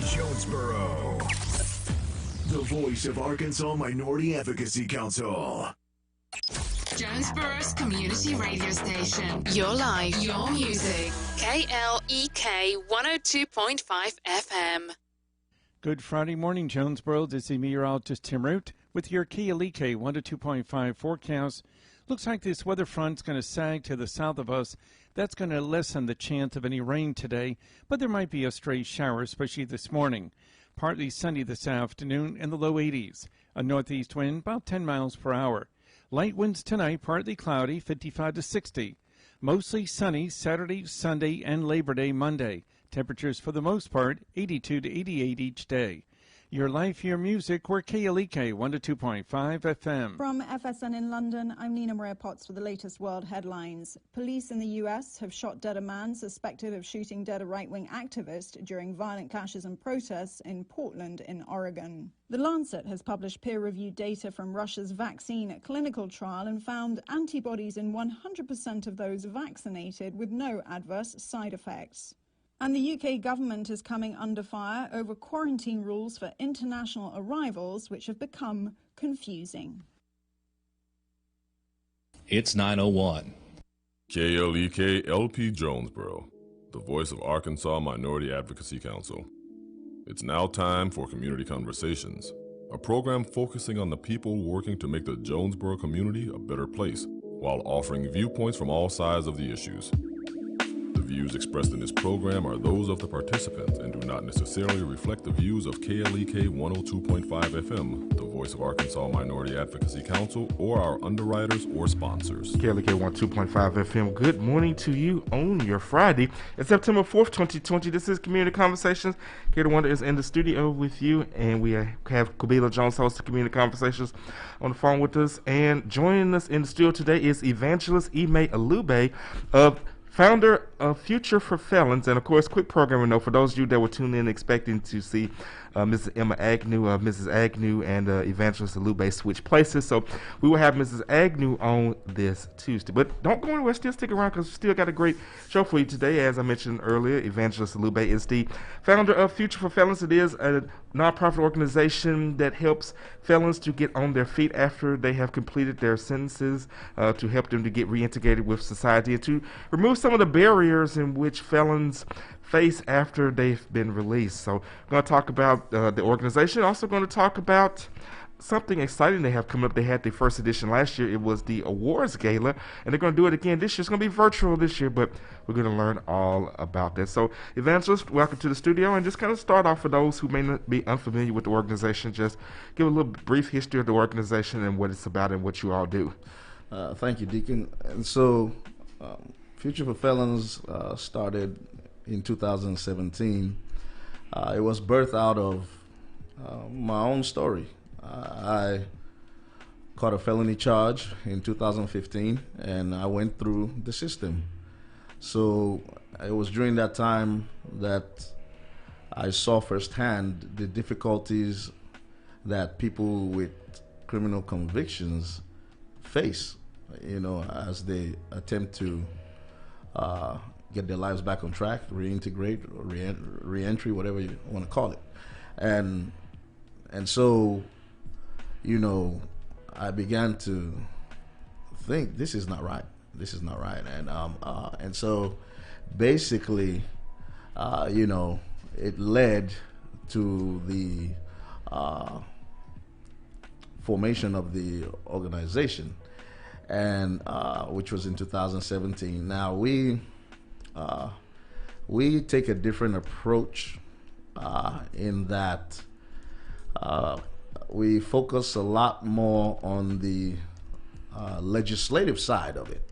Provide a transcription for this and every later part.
Jonesboro, the voice of Arkansas Minority Advocacy Council. Jonesboro's community radio station. Your life, your music. KLEK 102.5 FM. Good Friday morning, Jonesboro. This is meteorologist Tim Root with your KLEK 102.5 forecast. Looks like this weather front's going to sag to the south of us. That's going to lessen the chance of any rain today, but there might be a stray shower, especially this morning. Partly sunny this afternoon in the low 80s. A northeast wind about 10 miles per hour. Light winds tonight, partly cloudy, 55 to 60. Mostly sunny Saturday, Sunday, and Labor Day Monday. Temperatures for the most part 82 to 88 each day. Your life, your music, we're KLEK 102.5 FM. From FSN in London, I'm Nina Maria Potts for the latest world headlines. Police in the U.S. have shot dead a man suspected of shooting dead a right-wing activist during violent clashes and protests in Portland in Oregon. The Lancet has published peer-reviewed data from Russia's vaccine clinical trial and found antibodies in 100% of those vaccinated with no adverse side effects. And the UK government is coming under fire over quarantine rules for international arrivals, which have become confusing. It's 9:01. KLEK LP Jonesboro, the voice of Arkansas Minority Advocacy Council. It's now time for Community Conversations, a program focusing on the people working to make the Jonesboro community a better place, while offering viewpoints from all sides of the issues. The views expressed in this program are those of the participants and do not necessarily reflect the views of KLEK 102.5 FM, the voice of Arkansas Minority Advocacy Council, or our underwriters or sponsors. KLEK 102.5 FM, good morning to you on your Friday. It's September 4th, 2020. This is Community Conversations. Katie Wonder is in the studio with you, and we have Kabila Jones, host of Community Conversations, on the phone with us. And joining us in the studio today is Evangelist Eluge of founder of Future for Felons, and of course, quick programming note for those of you that were tuning in expecting to see Mrs. Emma Agnew, Mrs. Agnew, and Evangelist Eluge switch places. So we will have Mrs. Agnew on this Tuesday. But don't go anywhere, still stick around because we still got a great show for you today. As I mentioned earlier, Evangelist Eluge is the founder of Future for Felons. It is a nonprofit organization that helps felons to get on their feet after they have completed their sentences, to help them to get reintegrated with society and to remove some of the barriers in which felons face after they've been released. So we're going to talk about the organization. Also going to talk about something exciting they have coming up. They had the first edition last year. It was the awards gala, and they're going to do it again this year. It's going to be virtual this year, but we're going to learn all about that. So Evangelist, welcome to the studio, and just kind of start off for those who may not be unfamiliar with the organization. Just give a little brief history of the organization and what it's about and what you all do. Thank you, Deacon. And so Future for Felons started in 2017. It was birthed out of my own story. I caught a felony charge in 2015, and I went through the system. So it was during that time that I saw firsthand the difficulties that people with criminal convictions face, as they attempt to get their lives back on track, reintegrate, or reentry, whatever you want to call it. And so, I began to think, this is not right. This is not right. And so basically, it led to the formation of the organization, and which was in 2017. Now we take a different approach in that we focus a lot more on the legislative side of it,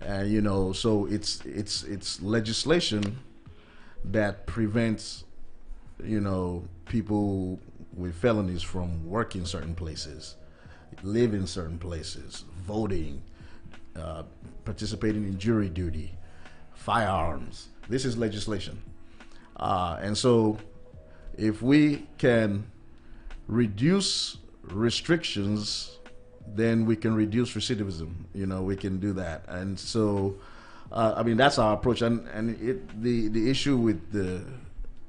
and so it's legislation that prevents people with felonies from working certain places, live in certain places, voting, participating in jury duty, firearms. This is legislation. And so if we can reduce restrictions, then we can reduce recidivism. We can do that. And so, that's our approach. And the issue with the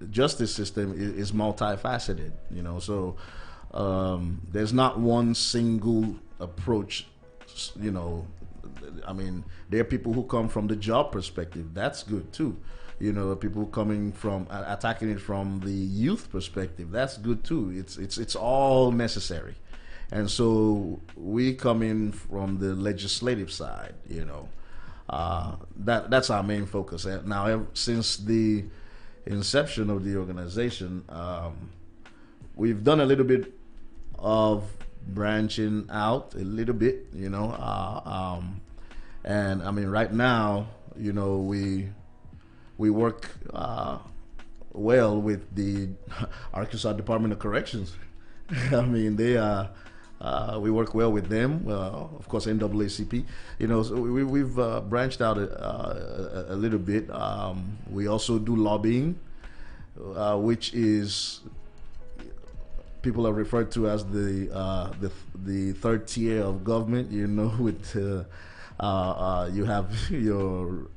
justice system is multifaceted, so there's not one single approach, I mean, there are people who come from the job perspective. That's good too. People coming from attacking it from the youth perspective. That's good too. It's all necessary. And so we come in from the legislative side, that's our main focus. Now, since the inception of the organization, we've done a little bit of branching out a little bit, and I mean, right now, we work well with the Arkansas Department of Corrections. I mean, we work well with them. Of course, NAACP. So we've branched out a little bit. We also do lobbying, which is people are referred to as the third tier of government. With you have your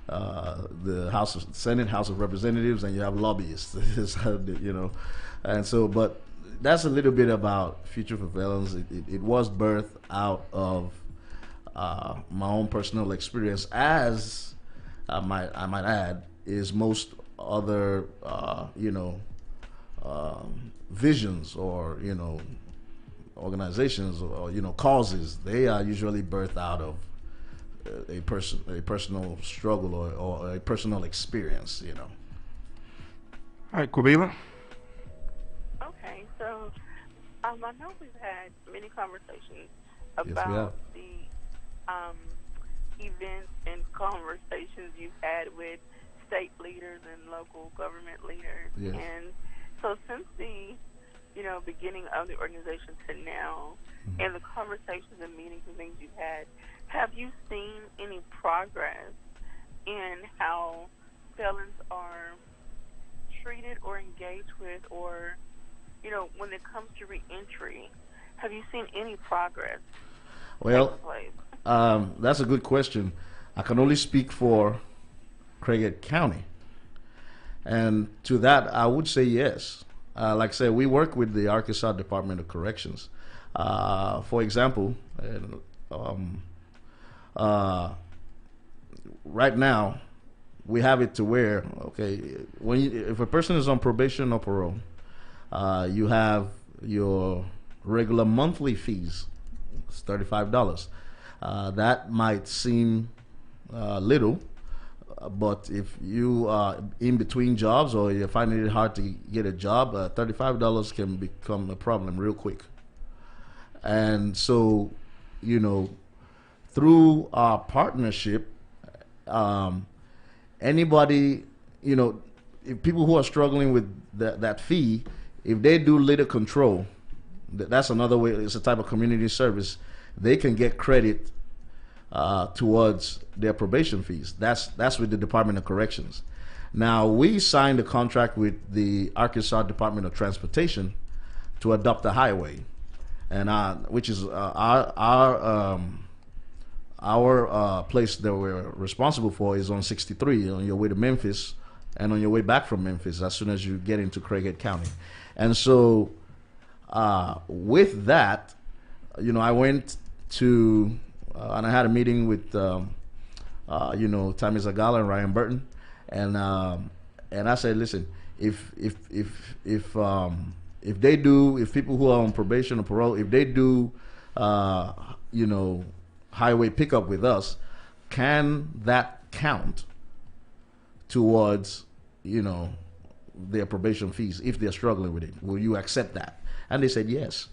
the Senate, House of Representatives, and you have lobbyists. And so, but that's a little bit about Future for Felons. It was birthed out of my own personal experience, as I might add, is most other visions or organizations or causes. They are usually birthed out of a personal struggle or a personal experience. All right, Kwabila. Okay, so I know we've had many conversations about the events and conversations you've had with state leaders and local government leaders. Yes. And so since the beginning of the organization to now, and the conversations and meetings and things you've had, have you seen any progress in how felons are treated or engaged with, or when it comes to reentry, have you seen any progress? Well, that's a good question. I can only speak for Craighead County, and to that I would say yes. Like I said, we work with the Arkansas Department of Corrections. For example, right now we have it to where, if a person is on probation or parole, you have your regular monthly fees. It's $35. That might seem little, but if you are in between jobs or you're finding it hard to get a job, $35 can become a problem real quick. And so, through our partnership, anybody, if people who are struggling with that fee, if they do litter control, that's another way. It's a type of community service. They can get credit towards their probation fees. That's with the Department of Corrections. Now, we signed a contract with the Arkansas Department of Transportation to adopt a highway, and which is our place that we're responsible for is on 63 on your way to Memphis and on your way back from Memphis as soon as you get into Craighead County. And so with that, I went to and I had a meeting with Tammy Zagala and Ryan Burton, and I said, listen, if people who are on probation or parole, if they do highway pickup with us, can that count towards their probation fees if they're struggling with it? Will you accept that? And they said yes.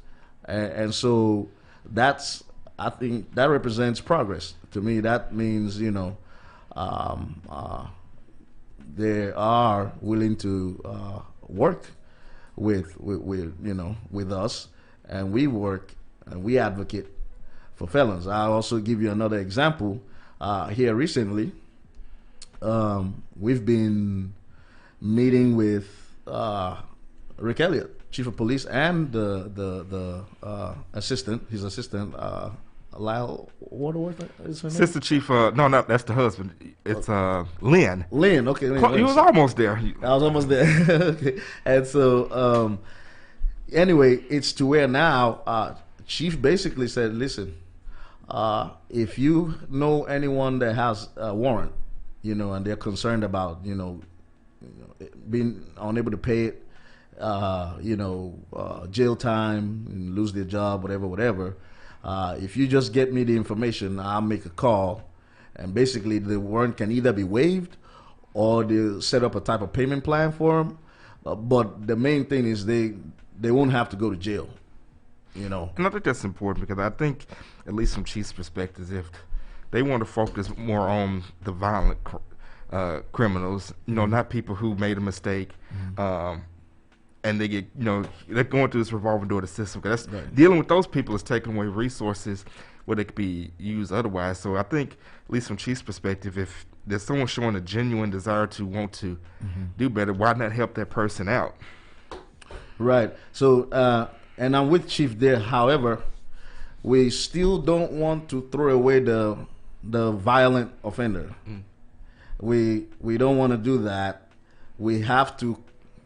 And so I think that represents progress to me. That means they are willing to work with us, and we work and we advocate for felons. I'll also give you another example. Here recently, we've been meeting with Rick Elliott, Chief of Police, and the assistant, his assistant, Lyle, what is her name? Sister Chief, no, that's the husband. It's Lynn. Lynn, okay. Lynn, He was almost there. I was almost there. Okay. And so, anyway, it's to where now Chief basically said, listen, if you know anyone that has a warrant, and they're concerned about, being unable to pay it, jail time, and lose their job, whatever. If you just get me the information, I'll make a call, and basically the warrant can either be waived or they'll set up a type of payment plan for them. But the main thing is they won't have to go to jail, And I think that's important because I think, at least from Chief's perspective, if they want to focus more on the violent criminals, not people who made a mistake, and they get, they're going through this revolving door of the system. Because dealing with those people is taking away resources where they could be used otherwise. So I think, at least from Chief's perspective, if there's someone showing a genuine desire to want to do better, why not help that person out? Right. So, and I'm with Chief there. However, we still don't want to throw away the violent offender. We don't want to do that. We have to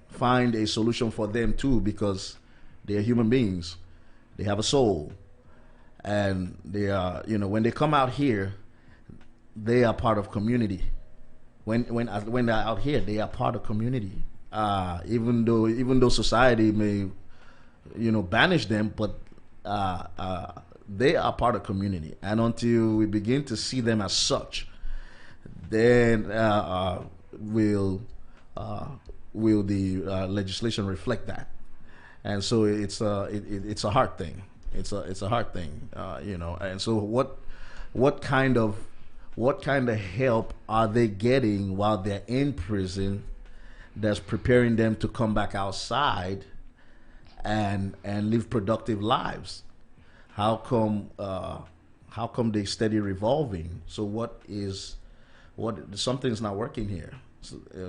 find a solution for them too, because they are human beings. They have a soul, and they are, when they come out here, they are part of community. When they're out here, they are part of community. Even though society may, banish them, but they are part of community. And until we begin to see them as such, then will the legislation reflect that? And so it's a hard thing. It's a hard thing, And so what kind of help are they getting while they're in prison that's preparing them to come back outside and live productive lives? How come they steady revolving? So something's not working here.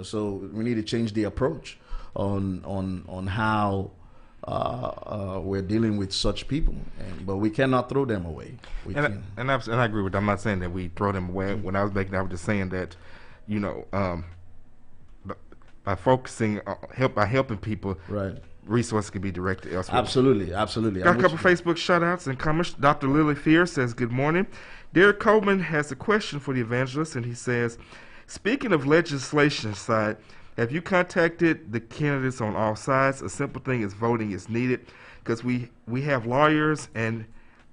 So we need to change the approach on how we're dealing with such people, but we cannot throw them away. And I agree with that. I'm not saying that we throw them away. When I was making, I was just saying that, by focusing by helping people, right, resources can be directed elsewhere. Absolutely. Got a couple Facebook shout-outs and comments. Dr. Lily Fear says, good morning. Derek Coleman has a question for the evangelist, and he says, speaking of legislation side, have you contacted the candidates on all sides? A simple thing is voting is needed because we have lawyers and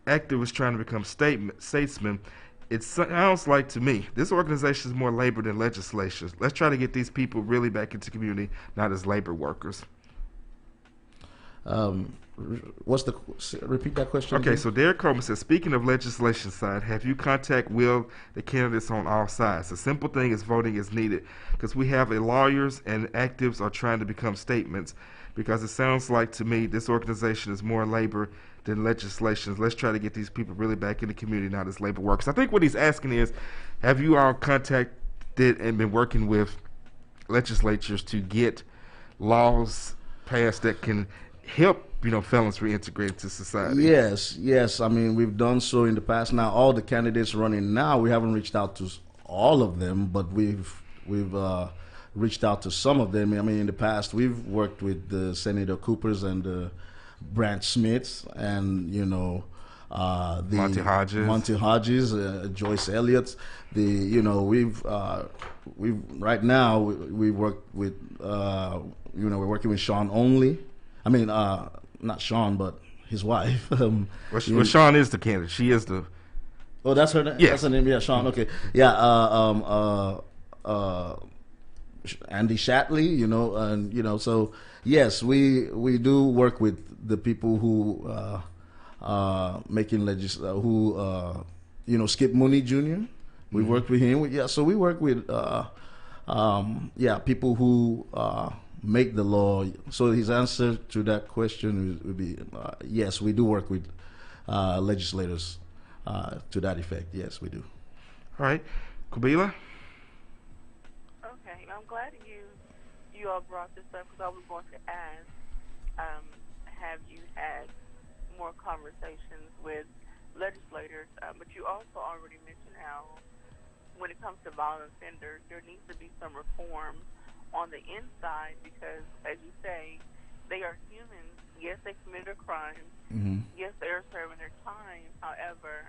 activists trying to become statesmen. It sounds like to me this organization is more labor than legislation. Let's try to get these people really back into community, not as labor workers. Repeat that question? Okay, so Derek Coleman says, speaking of legislation side, have you contacted the candidates on all sides? A simple thing is voting is needed because we have lawyers and actives are trying to become statements because it sounds like to me this organization is more labor than legislation. Let's try to get these people really back in the community, not as labor workers. I think what he's asking is, have you all contacted and been working with legislatures to get laws passed that can help felons reintegrate into society? Yes. I mean, we've done so in the past. Now, all the candidates running now, we haven't reached out to all of them, but we've reached out to some of them. I mean, in the past, we've worked with the Senator Coopers and the Branch Smiths, and the Monty Hodges, Joyce Elliott. We've right now we work with we're working with Sean Only. I mean, not Sean, but his wife. Sean is the candidate. She is the. Oh, that's her name. Yes. That's her name. Yeah, Sean. Okay. Yeah. Andy Shatley. And So yes, we do work with the people who making Skip Mooney Jr. We worked with him. So we work with people who make the law. So his answer to that question would be yes, we do work with legislators to that effect. Yes, we do. All right, Kabila. Okay, I'm glad you all brought this up because I was going to ask, have you had more conversations with legislators, but you also already mentioned how when it comes to violent offenders, there needs to be some reform on the inside because, as you say, they are humans. Yes, they committed a crime. Mm-hmm. Yes, they are serving their time. However,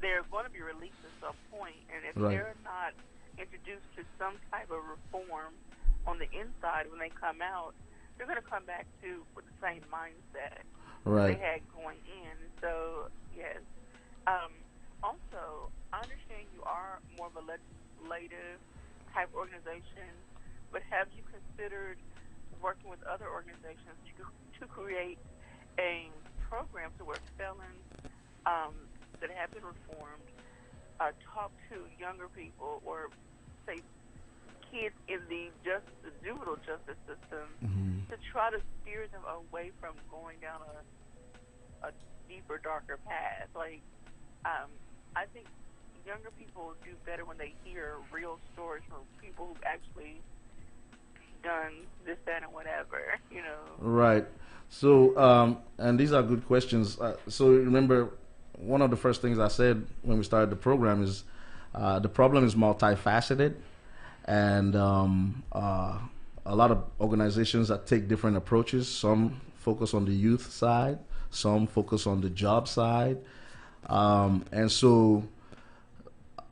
they're going to be released at some point, and if they're not introduced to some type of reform on the inside when they come out, they're going to come back to with the same mindset they had going in. So, yes. Also, I understand you are more of a legislative type organization, but have you considered working with other organizations to create a program to where felons that have been reformed talk to younger people or, say, kids in the juvenile justice system to try to steer them away from going down a deeper, darker path? Like, I think younger people do better when they hear real stories from people who've actually done this, that, and whatever, you know. Right. So, and these are good questions. So remember, one of the first things I said when we started the program is the problem is multifaceted, and a lot of organizations that take different approaches. Some focus on the youth side, some focus on the job side, and so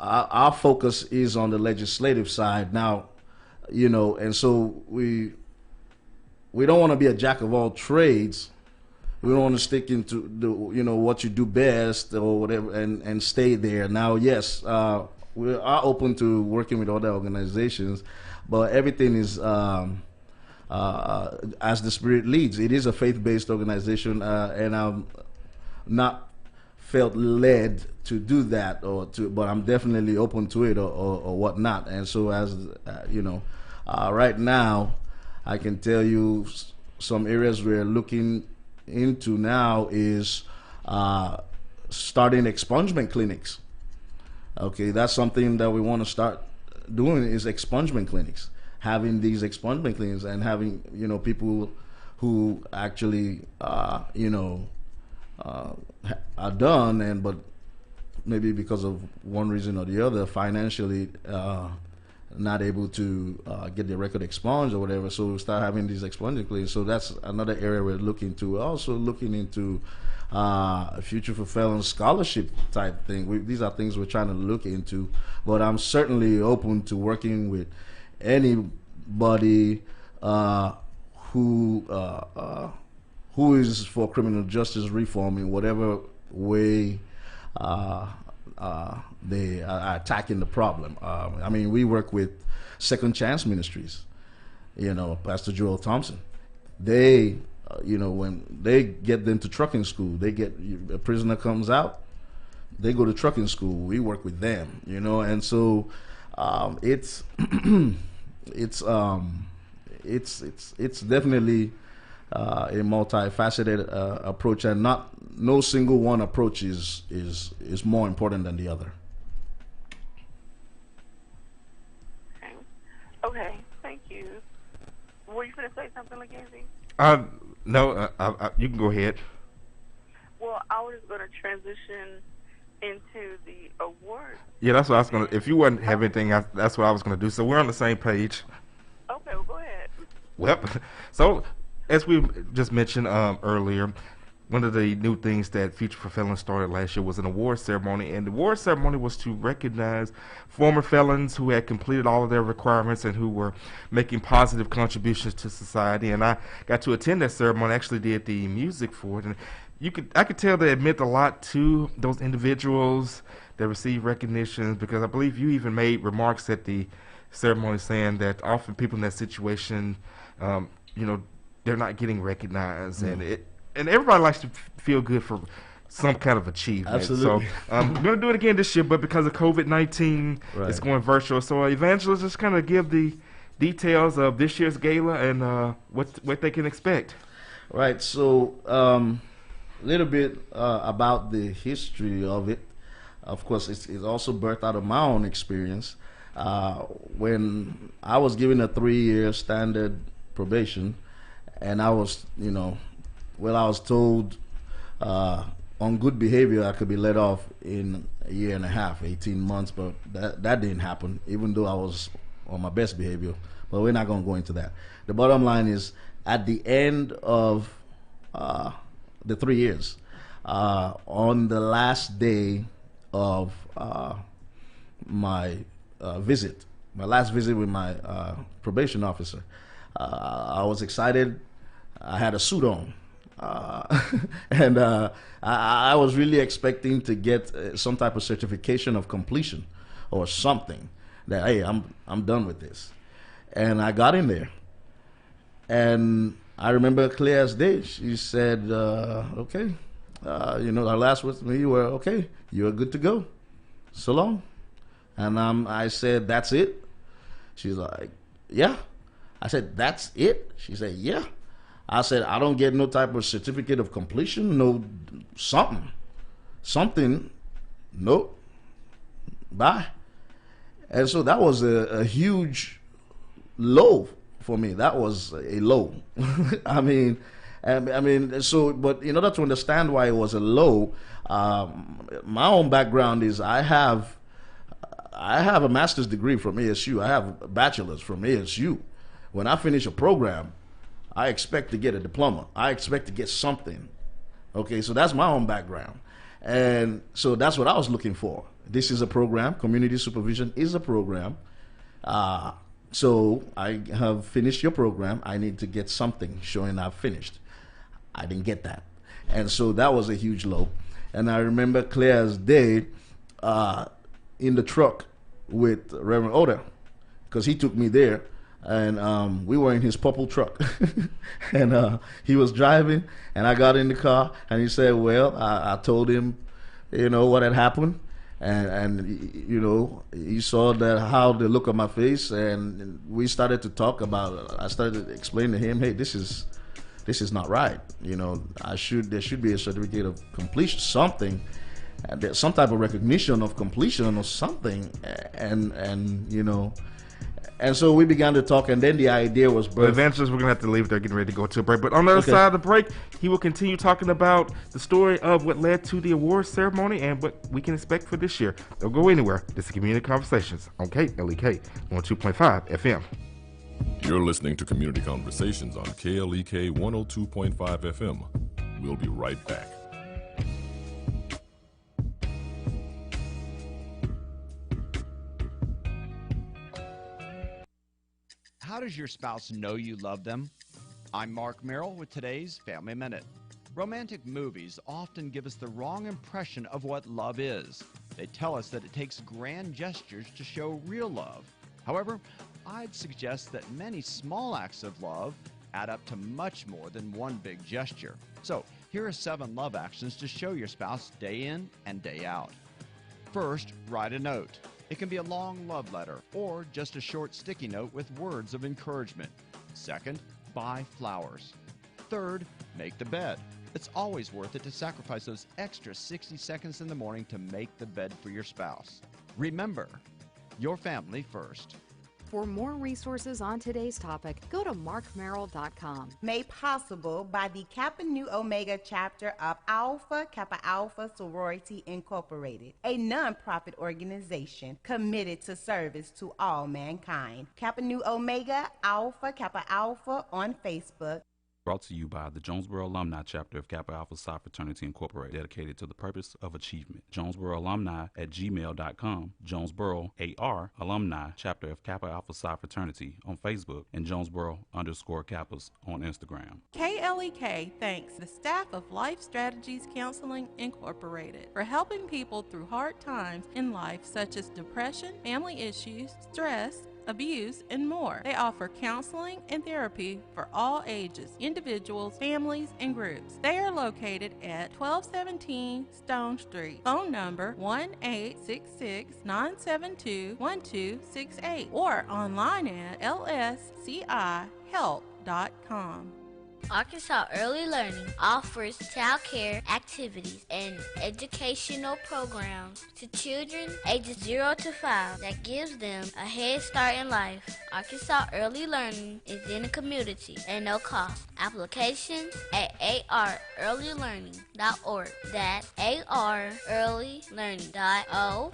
our focus is on the legislative side now. You know, and so we don't want to be a jack of all trades. We don't want to stick into the, you know, what you do best or whatever and stay there. Now, yes, we are open to working with other organizations, but everything is as the Spirit leads. It is a faith-based organization, and I'm not felt led to do that but I'm definitely open to it or whatnot. And so as you know, right now I can tell you some areas we're looking into now is starting expungement clinics. Okay, that's something that we want to start doing, is expungement clinics, having these expungement clinics and having, you know, people who actually you know, are done, but maybe because of one reason or the other, financially not able to get their record expunged or whatever. So we start having these expungement clinics. So that's another area we're looking to. We're also looking into a Future for Felons scholarship type thing. These are things we're trying to look into, but I'm certainly open to working with anybody who is for criminal justice reform in whatever way they are attacking the problem. I mean, we work with Second Chance Ministries, you know, Pastor Joel Thompson. They, you know, when they get them to trucking school, a prisoner comes out, they go to trucking school. We work with them, you know, and so it's definitely a multifaceted approach, and no single one approach is more important than the other. Okay, thank you. Were you going to say something, Mackenzie? No, you can go ahead. Well, I was going to transition into the awards. Yeah, that's what I was going to. If you wouldn't have anything, that's what I was going to do. So we're on the same page. Okay, well, go ahead. Well, so as we just mentioned earlier, one of the new things that Future for Felons started last year was an award ceremony, and the award ceremony was to recognize former felons who had completed all of their requirements and who were making positive contributions to society. And I got to attend that ceremony. I actually did the music for it, and I could tell that it meant a lot to those individuals that received recognitions, because I believe you even made remarks at the ceremony saying that often people in that situation, you know, they're not getting recognized, and everybody likes to feel good for some kind of achievement. Absolutely. So we're going to do it again this year, but because of COVID-19, it's going virtual. So Evangelist, just kind of give the details of this year's gala and what they can expect. Right. So a little bit about the history of it. Of course, it's also birthed out of my own experience. When I was given a 3-year standard probation, and I was, you know, I was told on good behavior, I could be let off in a year and a half, 18 months, but that didn't happen, even though I was on my best behavior. But we're not going to go into that. The bottom line is, at the end of the 3 years, on the last day of my visit, my last visit with my probation officer, I was excited. I had a suit on. And I was really expecting to get some type of certification of completion or something that, hey, I'm done with this. And I got in there, and I remember clear as day. She said, okay, our last words to me were, okay, you're good to go, so long. And I said, that's it? She's like, yeah. I said, that's it? She said, yeah. I said, I don't get no type of certificate of completion, no something, nope, bye. And so that was a huge low for me. That was a low. I mean, so, but in order to understand why it was a low, my own background is I have a master's degree from ASU. I have a bachelor's from ASU. When I finish a program, I expect to get a diploma. I expect to get something. Okay, so that's my own background. And so that's what I was looking for. This is a program. Community supervision is a program. So I have finished your program. I need to get something showing I've finished. I didn't get that. And so that was a huge low. And I remember clear as day in the truck with Reverend Oda, because he took me there. And we were in his purple truck. And he was driving, and I got in the car, and he said, well, I told him, what had happened. And he saw that how the look on my face, and we started to talk about it. I started to explain to him, hey, this is not right. There should be a certificate of completion, something, and some type of recognition of completion or something. And so we began to talk, and then the idea was birthed. Well, Evangelist, we're going to have to leave there, getting ready to go to a break. But on the other side of the break, he will continue talking about the story of what led to the awards ceremony and what we can expect for this year. Don't go anywhere. This is Community Conversations on KLEK 102.5 FM. You're listening to Community Conversations on KLEK 102.5 FM. We'll be right back. How does your spouse know you love them? I'm Mark Merrill with today's Family Minute. Romantic movies often give us the wrong impression of what love is. They tell us that it takes grand gestures to show real love. However, I'd suggest that many small acts of love add up to much more than one big gesture. So, here are 7 love actions to show your spouse day in and day out. First, write a note. It can be a long love letter or just a short sticky note with words of encouragement. Second, buy flowers. Third, make the bed. It's always worth it to sacrifice those extra 60 seconds in the morning to make the bed for your spouse. Remember, your family first. For more resources on today's topic, go to markmerrill.com. Made possible by the Kappa Nu Omega chapter of Alpha Kappa Alpha Sorority Incorporated, a nonprofit organization committed to service to all mankind. Kappa Nu Omega Alpha Kappa Alpha on Facebook. Brought to you by the Jonesboro Alumni Chapter of Kappa Alpha Psi Fraternity Incorporated, dedicated to the purpose of achievement. Jonesboro Alumni at gmail.com, Jonesboro AR Alumni Chapter of Kappa Alpha Psi Fraternity on Facebook, and Jonesboro_Kappas on Instagram. KLEK thanks the staff of Life Strategies Counseling Incorporated for helping people through hard times in life, such as depression, family issues, stress, abuse, and more. They offer counseling and therapy for all ages, individuals, families, and groups. They are located at 1217 Stone Street. Phone number 1-866-972-1268 or online at lscihelp.com. Arkansas Early Learning offers child care activities and educational programs to children ages 0 to 5 that gives them a head start in life. Arkansas Early Learning is in the community at no cost. Applications at arearlylearning.org. That's arearlylearning.org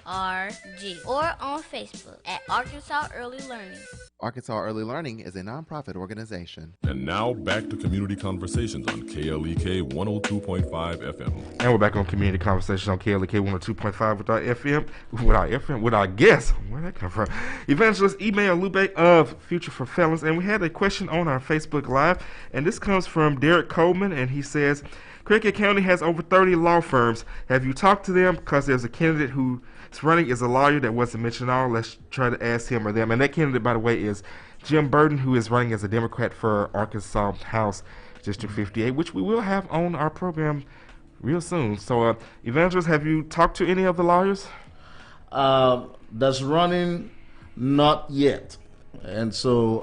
or on Facebook at Arkansas Early Learning. Arkansas Early Learning is a nonprofit organization. And now back to Community Conversations on KLEK 102.5 FM. And we're back on Community Conversations on KLEK 102.5 with our with our guest. Where'd that come from? Evangelist Email Lube of Future for Felons. And we had a question on our Facebook Live, and this comes from Derek Coleman, and he says, Cricket County has over 30 law firms. Have you talked to them? Because there's a candidate who's running is a lawyer that wasn't mentioned at all. Let's try to ask him or them. And that candidate, by the way, is Jim Burton, who is running as a Democrat for Arkansas House District 58, which we will have on our program real soon. So, Evangelist, have you talked to any of the lawyers? That's running, not yet. And so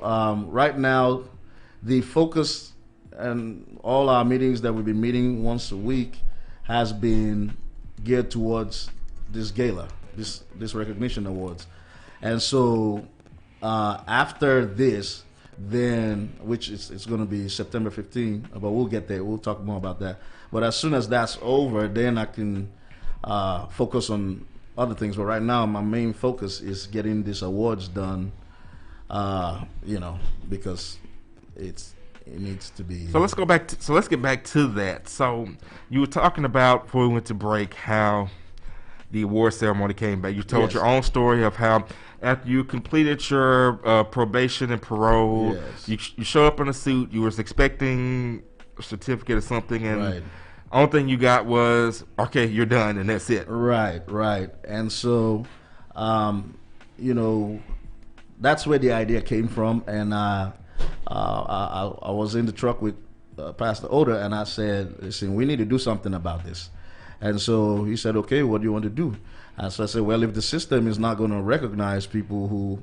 right now, the focus and all our meetings that we've been meeting once a week has been geared towards this gala, this recognition awards. And so after this, then, which it's going to be September 15, but we'll get there. We'll talk more about that. But as soon as that's over, then I can focus on other things. But right now, my main focus is getting these awards done, because it needs to be. So let's go back. Let's get back to that. So you were talking about before we went to break how the award ceremony came back. You told your own story of how after you completed your probation and parole, you showed up in a suit. You was expecting a certificate or something, and only thing you got was, okay, you're done, and that's it. Right. And so, that's where the idea came from. And I was in the truck with Pastor Oda, and I said, listen, we need to do something about this. And so he said, okay, what do you want to do? And so I said, well, if the system is not going to recognize people who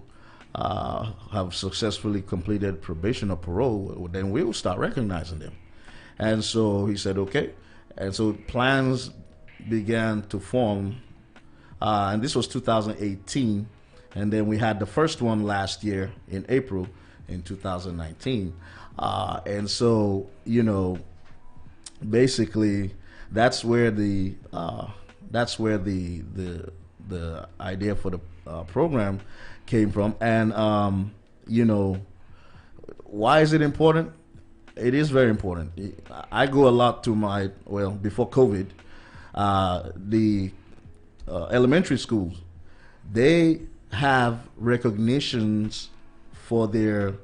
have successfully completed probation or parole, then we will start recognizing them. And so he said, okay. And so plans began to form, and this was 2018. And then we had the first one last year in April in 2019. And so, basically, that's where the idea for the program came from. And why is it important? It is very important. I go a lot to before COVID, the elementary schools, they have recognitions for their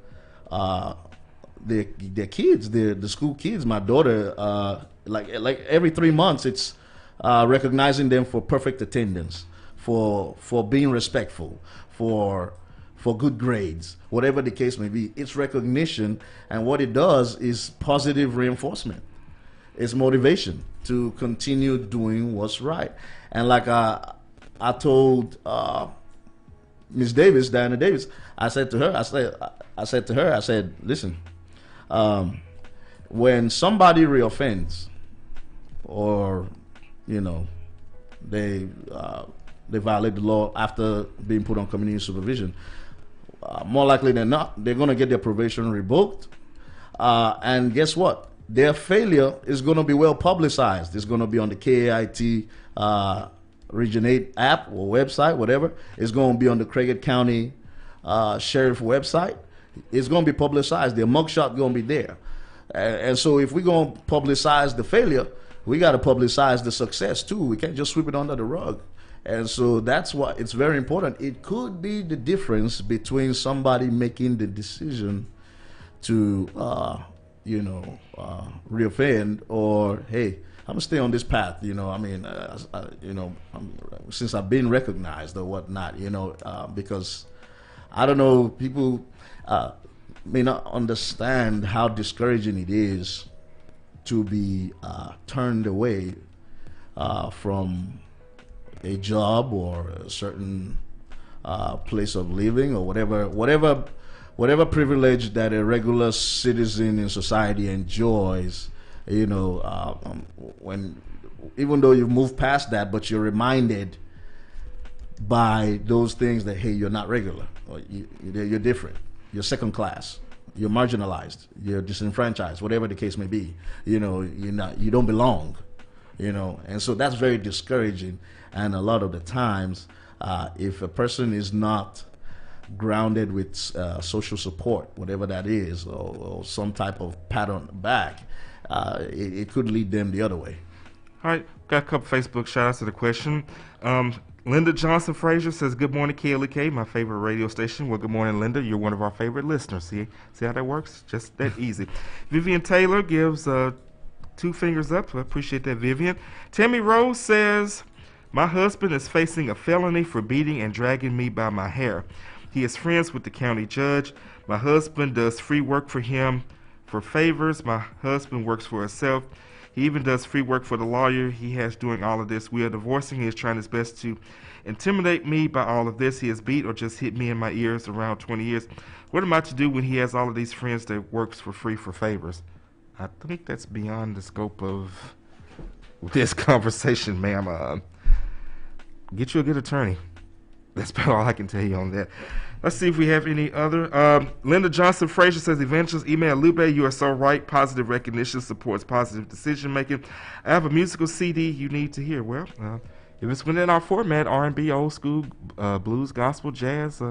kids, the school kids. My daughter, like every 3 months, it's recognizing them for perfect attendance, for being respectful, for good grades, whatever the case may be. It's recognition, and what it does is positive reinforcement. It's motivation to continue doing what's right. And like I told Miss Davis, Diana Davis, I said to her, listen, when somebody reoffends, or they violate the law after being put on community supervision, more likely than not, they're going to get their probation revoked. And guess what? Their failure is going to be well publicized. It's going to be on the KAIT Region 8 app or website, whatever. It's going to be on the Craighead County Sheriff website. It's going to be publicized. Their mugshot going to be there. And so if we're going to publicize the failure, we got to publicize the success too. We can't just sweep it under the rug. And so that's why it's very important. It could be the difference between somebody making the decision to, reoffend, or, hey, I'm gonna stay on this path. Since I've been recognized or whatnot, because I don't know, people may not understand how discouraging it is to be turned away from a job or a certain place of living or whatever whatever privilege that a regular citizen in society enjoys, when even though you've moved past that, but you're reminded by those things that, hey, you're not regular, or you're different, you're second class, you're marginalized, you're disenfranchised, whatever the case may be. You don't belong. And so that's very discouraging. And a lot of the times, if a person is not grounded with social support, whatever that is, or some type of pat on the back, it could lead them the other way. All right, got a couple Facebook shout-outs to the question. Linda Johnson Frazier says, good morning, KLEK, my favorite radio station. Well, good morning, Linda. You're one of our favorite listeners. See how that works? Just that easy. Vivian Taylor gives 2 fingers up. I appreciate that, Vivian. Tammy Rose says, my husband is facing a felony for beating and dragging me by my hair. He is friends with the county judge. My husband does free work for him for favors. My husband works for himself. He even does free work for the lawyer he has doing all of this. We are divorcing. He is trying his best to intimidate me by all of this. He has beat or just hit me in my ears around 20 years. What am I to do when he has all of these friends that works for free for favors? I think that's beyond the scope of this conversation, ma'am. Get you a good attorney. That's about all I can tell you on that. Let's see if we have any other. Linda Johnson Frazier says, Evangelist, email Eluge, you are so right. Positive recognition supports positive decision making. I have a musical CD you need to hear. Well, if it's within our format, R&B, old school, blues, gospel, jazz,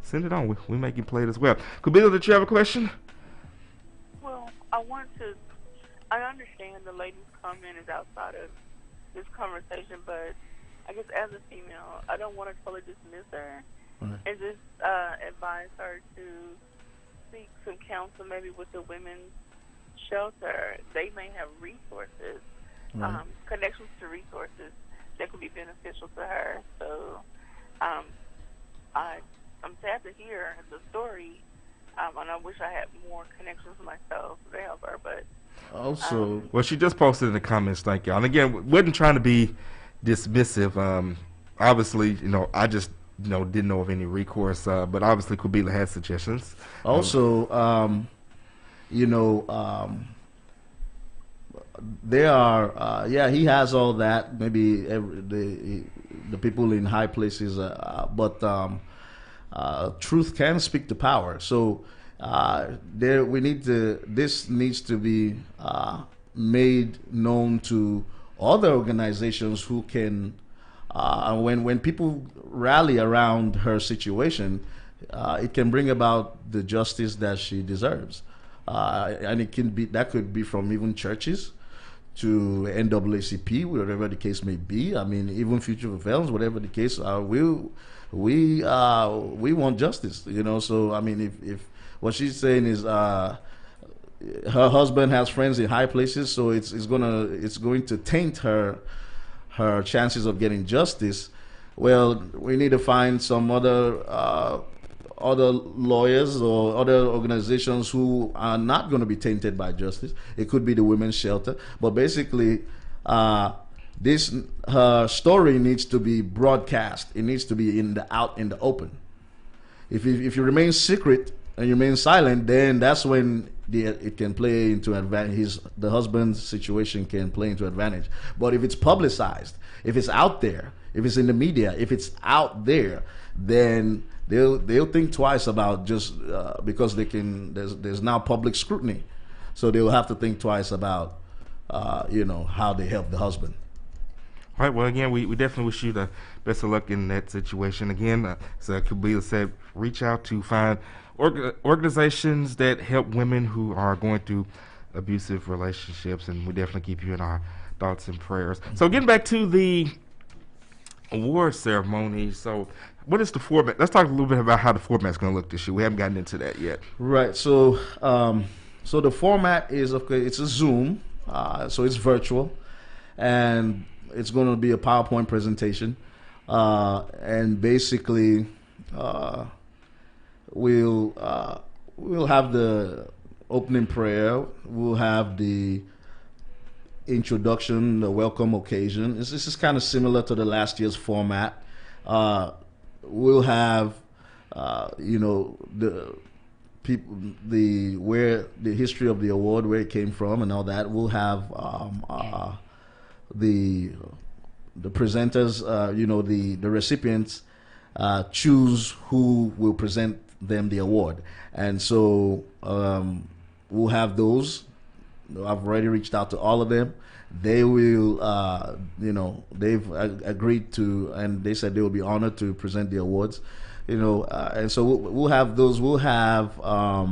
send it on. We make it play it as well. Kabila, did you have a question? Well, I understand the lady's comment is outside of this conversation, but I guess as a female, I don't want to totally dismiss her. Right. And just advise her to seek some counsel maybe with the women's shelter. They may have resources, right. Connections to resources that could be beneficial to her. So I'm sad to hear the story, and I wish I had more connections myself to help her. But also, well, she just posted in the comments, thank y'all. And again, wasn't trying to be dismissive. Obviously, I just didn't know of any recourse, but obviously Kabila has suggestions. Also, there are, he has all that, maybe the people in high places, but truth can speak to power. So this needs to be made known to other organizations who can, when people rally around her situation, it can bring about the justice that she deserves, and that could be from even churches to NAACP, whatever the case may be. I mean, even Future for Felons, whatever the case, we want justice. So I mean, if what she's saying is her husband has friends in high places, so it's going to taint her chances of getting justice. Well, we need to find some other lawyers or other organizations who are not going to be tainted by justice. It could be the women's shelter, but basically, her story needs to be broadcast. It needs to be out in the open. If you remain secret and you remain silent, then that's when it can play into advantage. The husband's situation can play into advantage. But if it's publicized, if it's out there, if it's in the media, if it's out there, then they'll think twice about just because there's now public scrutiny, so they'll have to think twice about how they help the husband. All right. Well, again, we definitely wish you the best of luck in that situation. Again, as Kabila said, reach out to find organizations that help women who are going through abusive relationships, and we definitely keep you in our thoughts and prayers. So getting back to the award ceremony, so what is the format? Let's talk a little bit about how the format's going to look this year. We haven't gotten into that yet. Right. So so the format is, it's a Zoom, so it's virtual, and it's going to be a PowerPoint presentation, and basically we'll have the opening prayer. We'll have the introduction, the welcome occasion. This is kind of similar to the last year's format. We'll have, the people, where the history of the award, where it came from, and all that. We'll have the presenters, the recipients choose who will present them the award, and so we'll have those. I've already reached out to all of them. They will, they've agreed to, and they said they will be honored to present the awards. And so we'll have those. We'll have a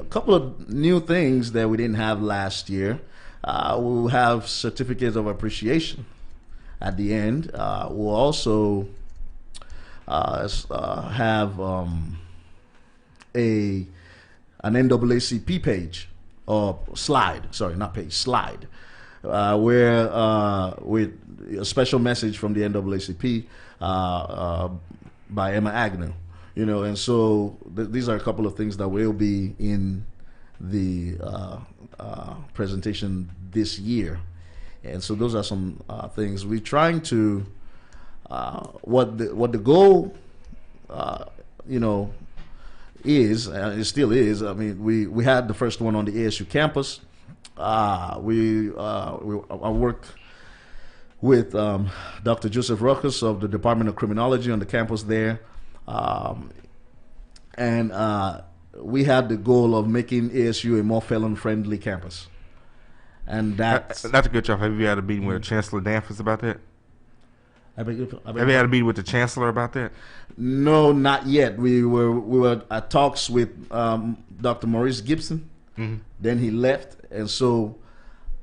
couple of new things that we didn't have last year. We'll have certificates of appreciation at the end. We'll also have an NAACP page or slide. Sorry, not page, slide, where with a special message from the NAACP by Emma Agnew. And so these are a couple of things that will be in the presentation this year. And so those are some things we're trying to what the goal is, and it still is. I mean, we had the first one on the ASU campus. I worked with Dr. Joseph Ruckus of the Department of Criminology on the campus there, and we had the goal of making ASU a more felon-friendly campus. And that's a good job. Have you had a meeting with Chancellor Danforth about that? Have you had a meeting with the Chancellor about that? No, not yet. We were at talks with Dr. Maurice Gibson. Mm-hmm. Then he left, and so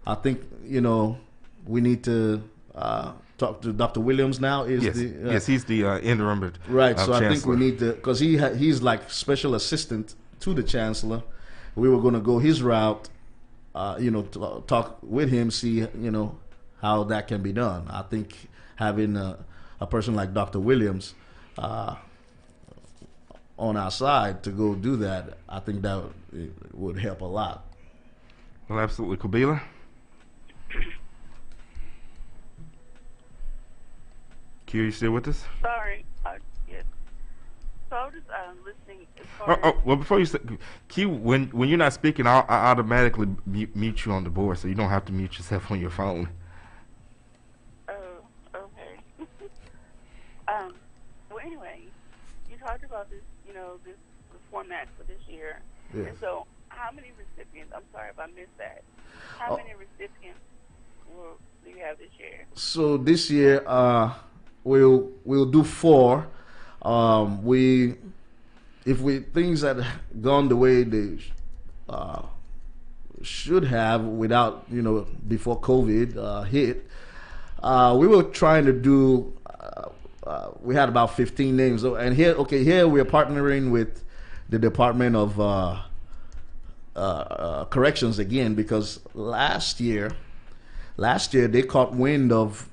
I think we need to talk to Dr. Williams now. Yes, he's the interim. Right. So I think we need to, because he's like special assistant to the Chancellor. We were going to go his route. Talk with him, see how that can be done. I think having a person like Dr. Williams on our side to go do that, I think that would help a lot. Well, absolutely. Kabila? Q, you still with us? Sorry. Yes. So I was just listening. Well, before you say, Q, when you're not speaking, I automatically mute you on the board, so you don't have to mute yourself on your phone. Oh, okay. Well, anyway, you talked about this, this format for this year. Yes. And so, how many recipients? I'm sorry if I missed that. How many recipients do you have this year? So this year, we'll do 4. If things had gone the way they should have without before COVID hit, we were trying to do. We had about 15 names, and here we are partnering with the Department of Corrections again, because last year they caught wind of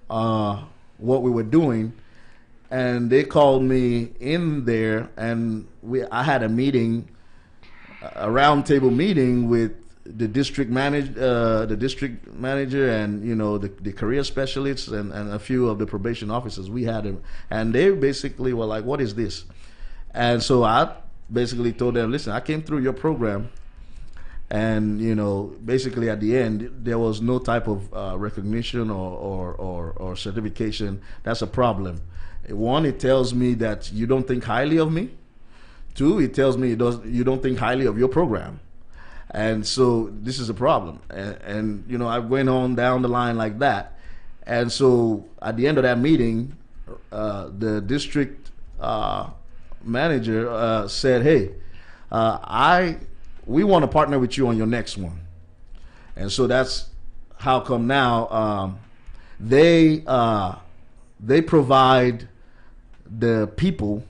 what we were doing, and they called me in there, and I had a meeting, a roundtable meeting with the district manager, and the career specialists, and a few of the probation officers. We had them, and they basically were like, "What is this?" And so I basically told them, "Listen, I came through your program, and basically at the end there was no type of recognition or certification. That's a problem. One, it tells me that you don't think highly of me. 2, it tells me you don't think highly of your program. And so this is a problem." And I went on down the line like that. And so at the end of that meeting, the district manager said, "Hey, we want to partner with you on your next one." And so that's how come now they provide the people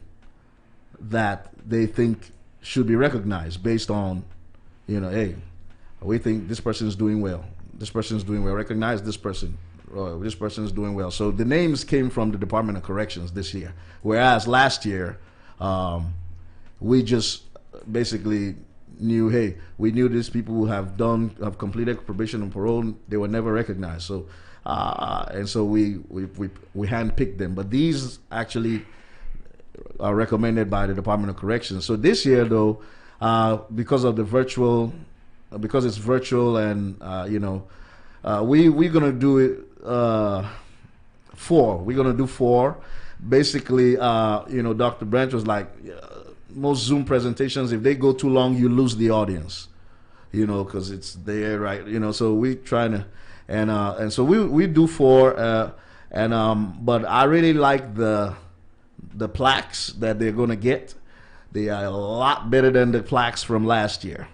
that they think should be recognized based on, hey, we think this person is doing well. This person is doing well. Recognize this person. This person is doing well. So the names came from the Department of Corrections this year, whereas last year we just basically knew, hey, we knew these people who have completed probation and parole. They were never recognized. So and so we handpicked them. But these actually recommended by the Department of Corrections. So this year, though, because of the virtual, because it's virtual, and we're gonna do it 4. We're gonna do 4. Basically, Dr. Branch was like, most Zoom presentations, if they go too long, you lose the audience, because it's there, right? So we trying to, and so we do 4, but I really like the plaques that they're gonna get. They are a lot better than the plaques from last year,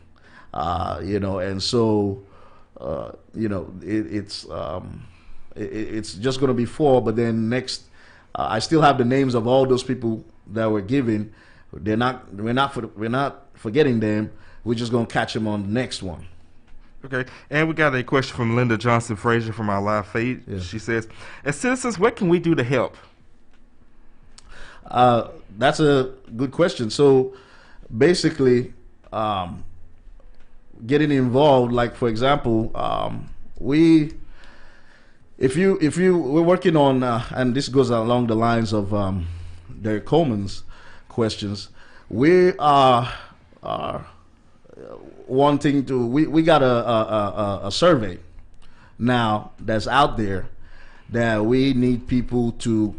and so it's just gonna be 4. But then next, I still have the names of all those people that were given. We're not forgetting them. We're just gonna catch them on the next one. Okay, and we got a question from Linda Johnson Frazier from our live feed. Yeah. She says, as citizens, what can we do to help? That's a good question. So basically, getting involved, like for example, we're working on, and this goes along the lines of Derek Coleman's questions. We are wanting to. We got a survey now that's out there that we need people to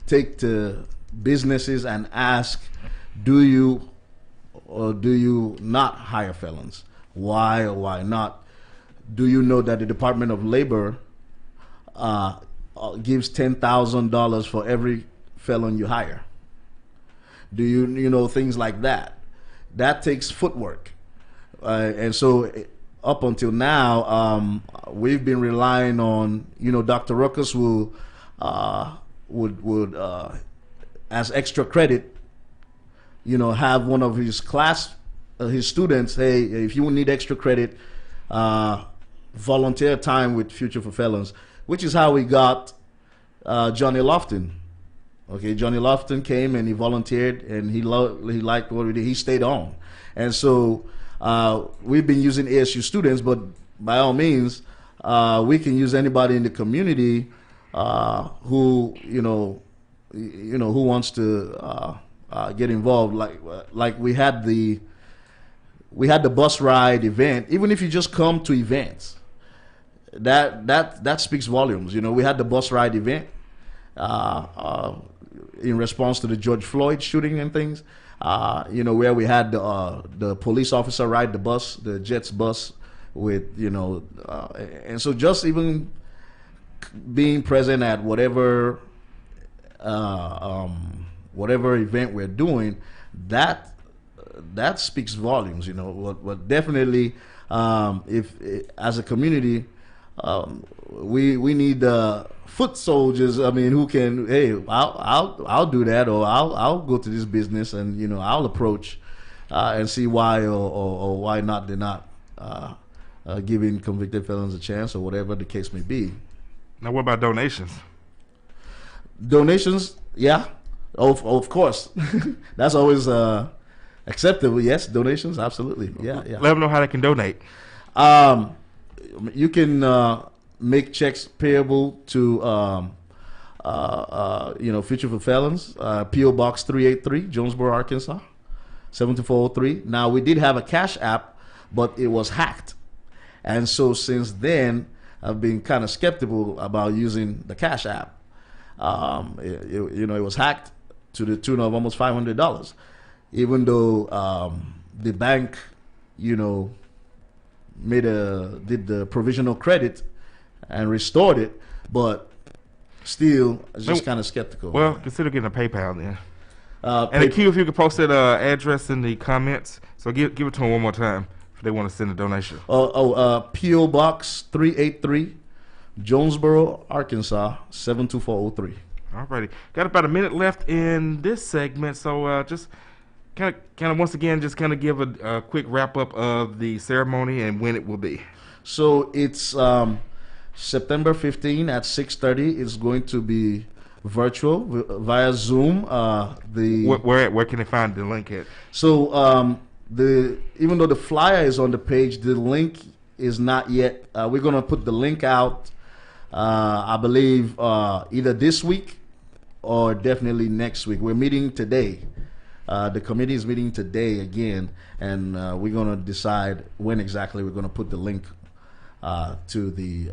take to businesses and ask, do you or do you not hire felons? Why or why not? Do you know that the Department of Labor gives $10,000 for every felon you hire? Do you know things like that? That takes footwork, and so up until now, we've been relying on Dr. Ruckus would as extra credit, have one of his his students, hey, if you need extra credit, volunteer time with Future for Felons, which is how we got Johnny Lofton. Okay, Johnny Lofton came and he volunteered, and he liked what we did. He stayed on, and so we've been using ASU students, but by all means, we can use anybody in the community who who wants to get involved. Like we had the bus ride event. Even if you just come to events, that speaks volumes. We had the bus ride event in response to the George Floyd shooting and things. Where we had the police officer ride the bus, the Jets bus, with and so just even being present at whatever event we're doing, that speaks volumes. What definitely, if as a community, we need foot soldiers. I mean, who can, hey, I'll do that, or I'll go to this business and I'll approach and see why or why not they're not giving convicted felons a chance, or whatever the case may be. Now, what about donations? Donations, yeah, of course. That's always acceptable. Yes, donations, absolutely. Yeah. Let them know how they can donate. You can make checks payable to Future for Felons, P.O. Box 383, Jonesboro, Arkansas, 72403. Now, we did have a Cash App, but it was hacked, and so since then I've been kind of skeptical about using the Cash App. It was hacked to the tune of almost $500, even though the bank, did the provisional credit and restored it, but still, just kind of skeptical. Well, consider getting a PayPal then. And the Q, if you could post that address in the comments, so give it to them one more time if they want to send a donation. P.O. Box 383, Jonesboro, Arkansas, 72403. All righty. Got about a minute left in this segment, so just kind of once again, just kind of give a quick wrap up of the ceremony and when it will be. So it's September 15 at 6:30. It's going to be virtual via Zoom. Where can they find the link at? So even though the flyer is on the page, the link is not yet. We're going to put the link out, I believe, either this week or definitely next week. We're meeting today. The committee is meeting today again, and we're going to decide when exactly we're going to put the link to the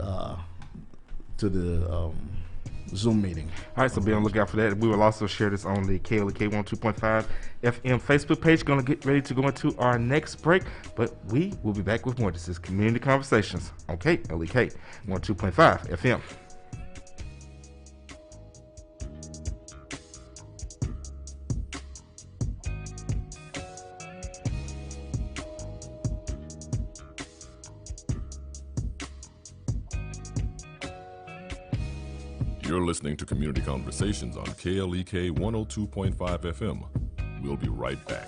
Zoom meeting. All right, so be on the lookout for that. We will also share this on the KLEK 102.5 FM Facebook page. Going to get ready to go into our next break, but we will be back with more. This is Community Conversations on KLEK 102.5 FM. You're listening to Community Conversations on KLEK 102.5 FM. We'll be right back.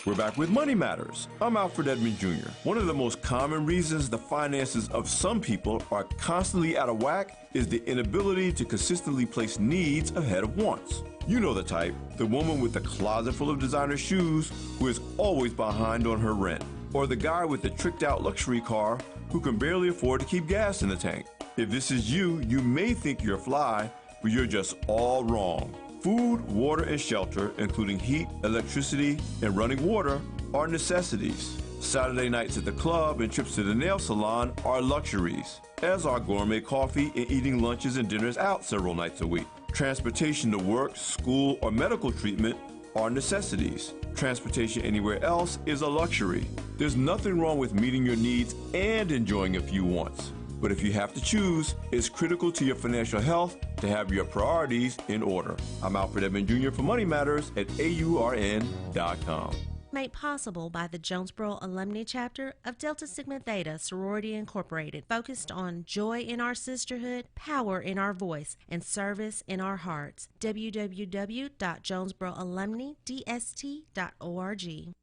We're back with Money Matters. I'm Alfred Edmond Jr. One of the most common reasons the finances of some people are constantly out of whack is the inability to consistently place needs ahead of wants. You know the type, the woman with a closet full of designer shoes who is always behind on her rent, or the guy with the tricked out luxury car who can barely afford to keep gas in the tank. If this is you, you may think you're fly, but you're just all wrong. Food, water, and shelter, including heat, electricity, and running water, are necessities. Saturday nights at the club and trips to the nail salon are luxuries, as are gourmet coffee and eating lunches and dinners out several nights a week. Transportation to work, school, or medical treatment are necessities. Transportation anywhere else is a luxury. There's nothing wrong with meeting your needs and enjoying a few wants. But if you have to choose, it's critical to your financial health to have your priorities in order. I'm Alfred Edmond Jr. for Money Matters at AURN.com. Made possible by the Jonesboro Alumni Chapter of Delta Sigma Theta Sorority Incorporated, focused on joy in our sisterhood, power in our voice, and service in our hearts. www.jonesboroalumnidst.org.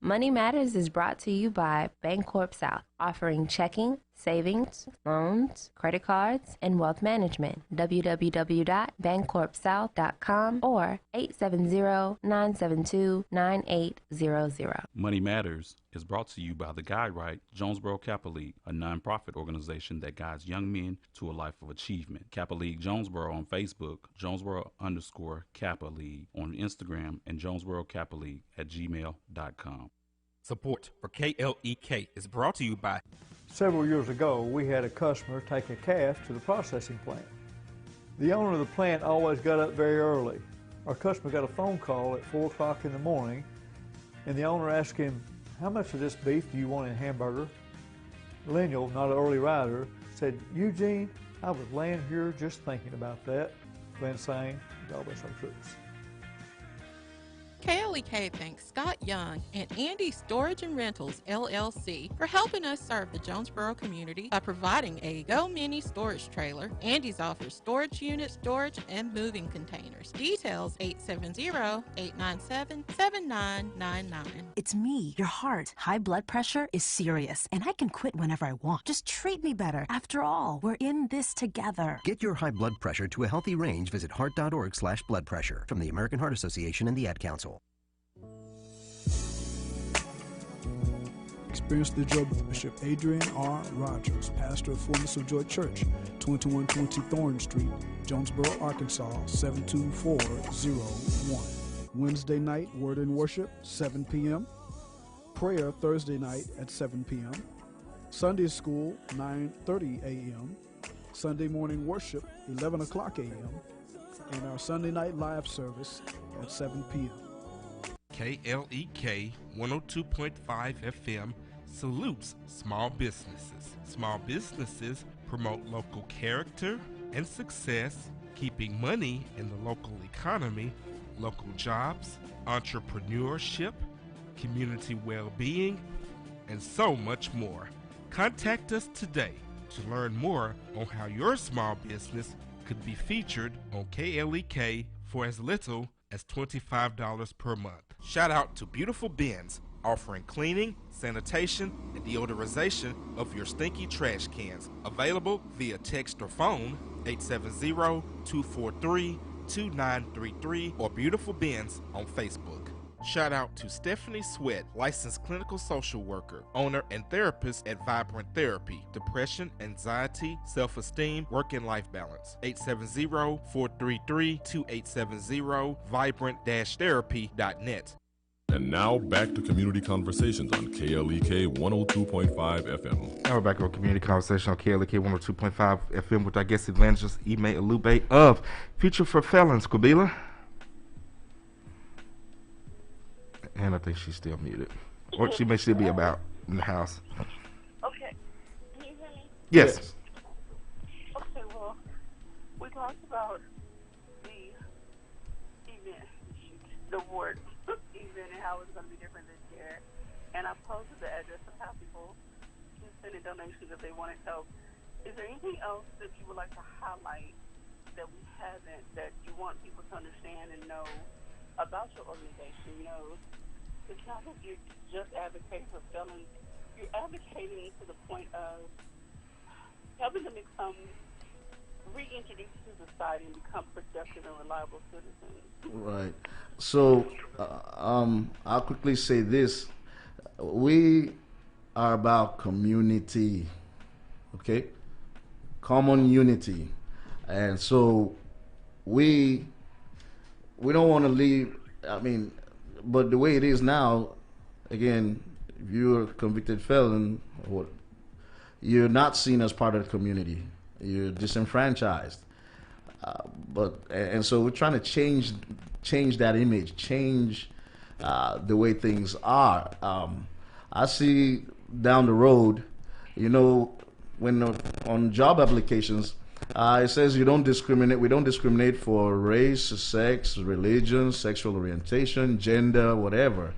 Money Matters is brought to you by Bancorp South, offering checking, savings, loans, credit cards, and wealth management. www.bancorpsouth.com or 870-972-9800. Money Matters is brought to you by the Guide Right Jonesboro Kappa League, a nonprofit organization that guides young men to a life of achievement. Kappa League Jonesboro on Facebook, Jonesboro_Kappa League on Instagram, and Jonesboro Kappa League at gmail.com. Support for KLEK is brought to you by... Several years ago, we had a customer take a calf to the processing plant. The owner of the plant always got up very early. Our customer got a phone call at 4 o'clock in the morning, and the owner asked him, "How much of this beef do you want in hamburger?" Lemuel, not an early rider, said, "Eugene, I was laying here just thinking about that." Glenn sang, "God bless our troops." KLEK thanks Scott Young and Andy Storage and Rentals, LLC, for helping us serve the Jonesboro community by providing a Go Mini storage trailer. Andy's offers storage unit, storage, and moving containers. Details 870-897-7999. It's me, your heart. High blood pressure is serious, and I can quit whenever I want. Just treat me better. After all, we're in this together. Get your high blood pressure to a healthy range. Visit heart.org/blood pressure from the American Heart Association and the Ad Council. Experience the joy with Bishop Adrian R. Rogers, pastor of Fullness of Joy Church, 2120 Thorn Street, Jonesboro, Arkansas, 72401. Wednesday night, Word and Worship, 7 p.m. Prayer Thursday night at 7 p.m. Sunday School, 9:30 a.m. Sunday morning worship, 11 o'clock a.m. And our Sunday night live service at 7 p.m. KLEK 102.5 FM salutes small businesses. Small businesses promote local character and success, keeping money in the local economy, local jobs, entrepreneurship, community well-being, and so much more. Contact us today to learn more on how your small business could be featured on KLEK for as little as $25 per month. Shout out to Beautiful Bins, offering cleaning, sanitation, and deodorization of your stinky trash cans. Available via text or phone, 870-243-2933, or Beautiful Bins on Facebook. Shout out to Stephanie Sweat, licensed clinical social worker, owner and therapist at Vibrant Therapy. Depression, anxiety, self-esteem, work and life balance. 870-433-2870, vibrant-therapy.net. And now back to Community Conversations on KLEK 102.5 FM. Now we're back on Community Conversation on KLEK 102.5 FM with our guest evangelist, Eluge of Future for Felons, Kabila. And I think she's still muted. Or she may still be about in the house. Okay. Can you hear me? Yes. Okay, well, we talked about the event, the ward event, and how it's going to be different this year. And I posted the address of how people can send a donation if they want to help. Is there anything else that you would like to highlight that we haven't, that you want people to understand and know about your organization? You know, it's not that you're just advocating for felons. You're advocating to the point of helping them become reintroduced to society and become productive and reliable citizens. Right. So I'll quickly say this. We are about community, okay? Common unity. And so we don't want to leave, but the way it is now, again, if you're a convicted felon, you're not seen as part of the community. You're disenfranchised. And so we're trying to change that image, change the way things are. I see down the road, when on job applications, it says you don't discriminate. We don't discriminate for race, sex, religion, sexual orientation, gender, whatever.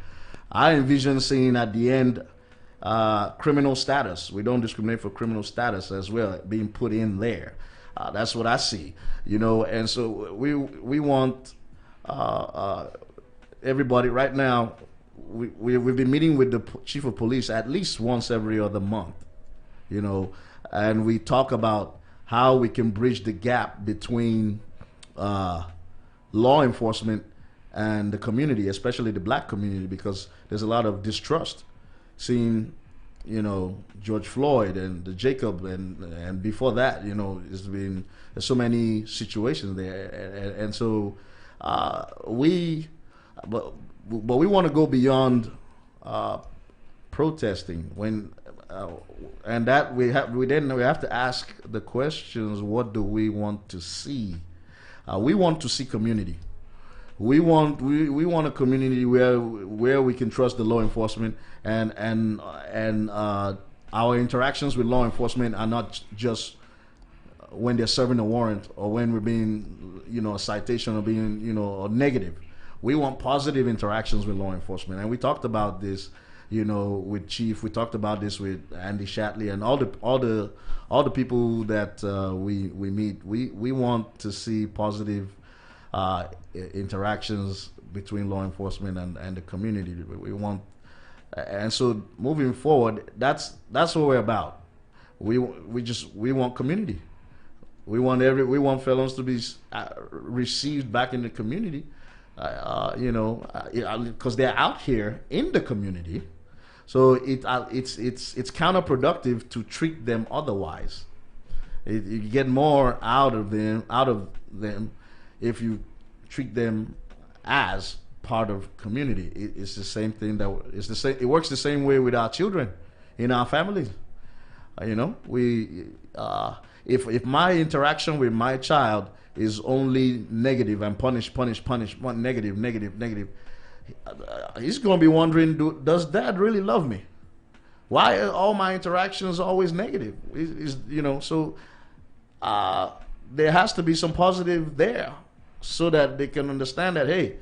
I envision seeing at the end criminal status. We don't discriminate for criminal status as well being put in there. That's what I see, And so we want everybody right now. We've been meeting with the chief of police at least once every other month, and we talk about how we can bridge the gap between law enforcement and the community, especially the black community, because there's a lot of distrust. Seeing, George Floyd and the Jacob, and before that, there's so many situations there, and so we want to go beyond protesting and that we have to ask the questions: what do we want to see? We want to see community. We want a community where we can trust the law enforcement, and our interactions with law enforcement are not just when they're serving a warrant or when we're being a citation or being or negative. We want positive interactions with law enforcement, and we talked about this with Chief. We talked about this with Andy Shatley and all the people that we meet. We want to see positive interactions between law enforcement and the community. We want, and so moving forward, that's what we're about. We want community. We want felons to be received back in the community, because they're out here in the community. So it's counterproductive to treat them otherwise. You get more out of them if you treat them as part of community. It's the same thing it works the same way with our children in our families. If my interaction with my child is only negative and punish, negative, he's going to be wondering, does dad really love me? Why are all my interactions always negative? So there has to be some positive there, so that they can understand that, hey,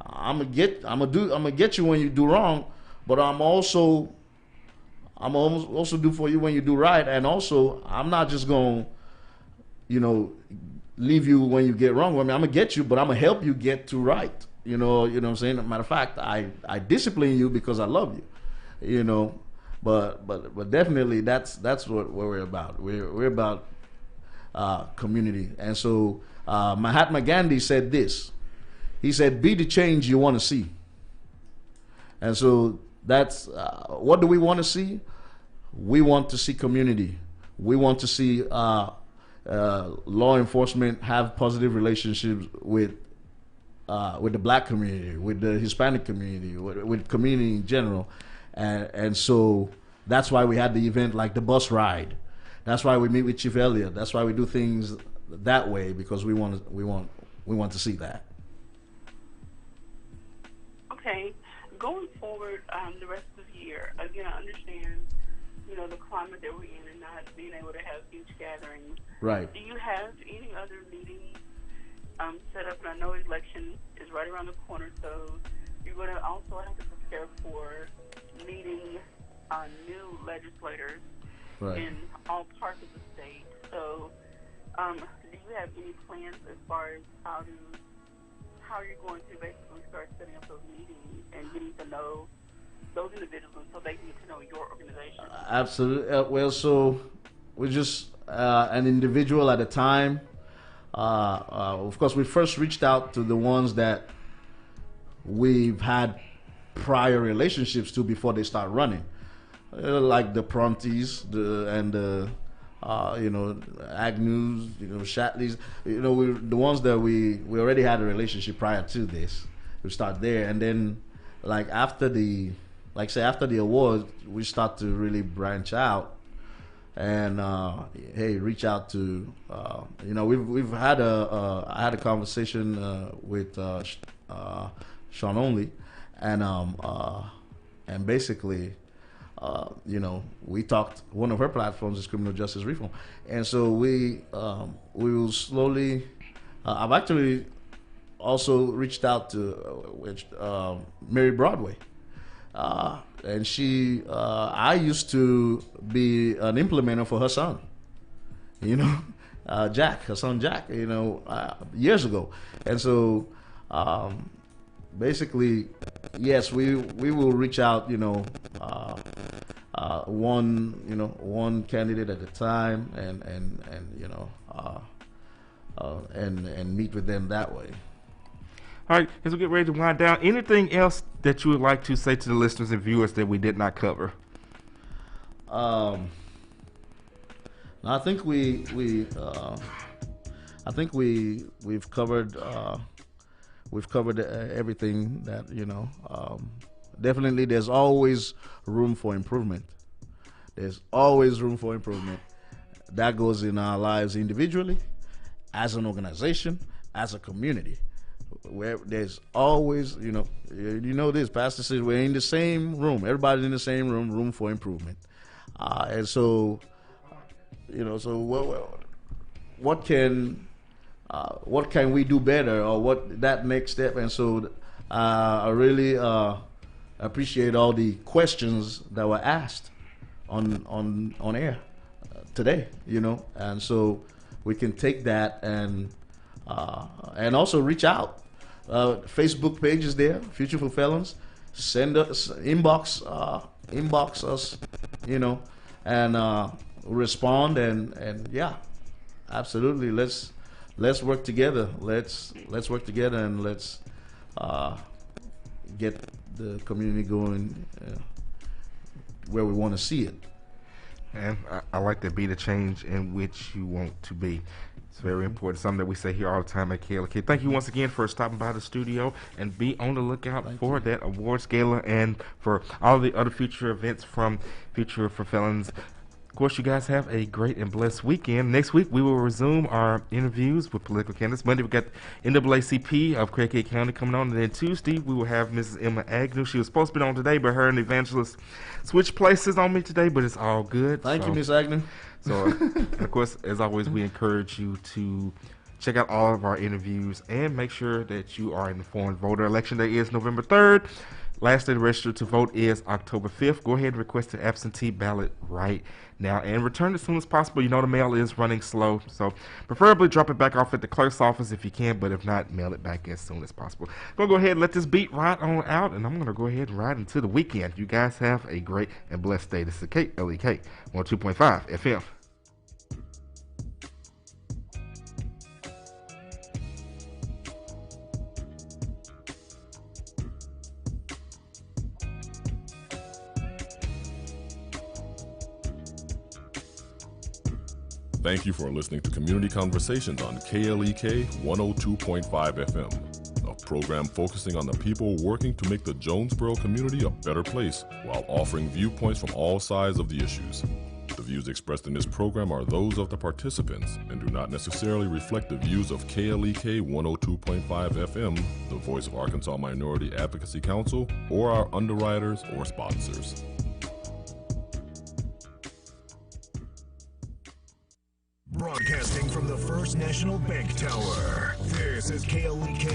I'm gonna get you when you do wrong, but I'm also do for you when you do right, and also I'm not just gonna leave you when you get wrong. I'm gonna get you, but I'm gonna help you get to right. You know what I'm saying? Matter of fact, I discipline you because I love you. But definitely that's what we're about. We're about community. And so Mahatma Gandhi said this. He said, "Be the change you want to see." And so that's what do we want to see? We want to see community. We want to see law enforcement have positive relationships with the black community, with the Hispanic community, with community in general, and so that's why we had the event like the bus ride. That's why we meet with Chief Elliott. That's why we do things that way, because we want to see that. Okay, going forward, the rest of the year, again, I understand, the climate that we're in and not being able to have huge gatherings. Right. Do you have any other meetings set up? And I know election is right around the corner, so you're going to also have to prepare for meeting new legislators in all parts of the state. So, do you have any plans as far as how you're going to basically start setting up those meetings and getting to know those individuals so they can get to know your organization? Absolutely. Well, so we're just an individual at a time. Of course, we first reached out to the ones that we've had prior relationships to before they start running, like the Prontes, Agnews, Shatleys. The ones that we already had a relationship prior to this. We start there, and then after the awards, we start to really branch out and reach out to we've had I had a conversation with Sean Only, and basically we talked. One of her platforms is criminal justice reform, and so we will slowly. I've actually also reached out to Mary Broadway. And she, I used to be an implementer for her son, Jack, her son Jack, years ago. And so, basically, yes, we will reach out, one candidate at a time, and meet with them that way. All right, as we get ready to wind down, anything else that you would like to say to the listeners and viewers that we did not cover? I think we've covered everything that definitely, there's always room for improvement. There's always room for improvement. That goes in our lives individually, as an organization, as a community. Where there's always, this Pastor says we're in the same room. Everybody's in the same room for improvement. And so, what can we do better, or what that next step? And so, I really appreciate all the questions that were asked on air today. And so we can take that and also reach out. Facebook page is there, Future for Felons. Send us inbox us, and respond and yeah, absolutely. Let's work together. Let's work together and let's get the community going where we want to see it. And I like to be the change in which you want to be. It's very important, something that we say here all the time at KLEK. Thank you once again for stopping by the studio, and be on the lookout for that awards gala and for all the other future events from Future for Felons. Of course, you guys have a great and blessed weekend. Next week, we will resume our interviews with political candidates. Monday, we got NAACP of Craighead County coming on, and then Tuesday, we will have Mrs. Emma Agnew. She was supposed to be on today, but her and Evangelist switched places on me today, but it's all good. Thank you, Ms. Agnew. So, and of course, as always, we encourage you to check out all of our interviews and make sure that you are an informed voter. Election day is November 3rd. Last day to register to vote is October 5th. Go ahead and request an absentee ballot right now and return as soon as possible. The mail is running slow, so preferably drop it back off at the clerk's office if you can, but if not, mail it back as soon as possible. I'm going to go ahead and let this beat ride on out, and I'm going to go ahead and ride into the weekend. You guys have a great and blessed day. This is KLEK 102.5 FM. Thank you for listening to Community Conversations on KLEK 102.5 FM, a program focusing on the people working to make the Jonesboro community a better place while offering viewpoints from all sides of the issues. The views expressed in this program are those of the participants and do not necessarily reflect the views of KLEK 102.5 FM, the voice of Arkansas Minority Advocacy Council, or our underwriters or sponsors. Broadcasting from the First National Bank Tower, this is KLEK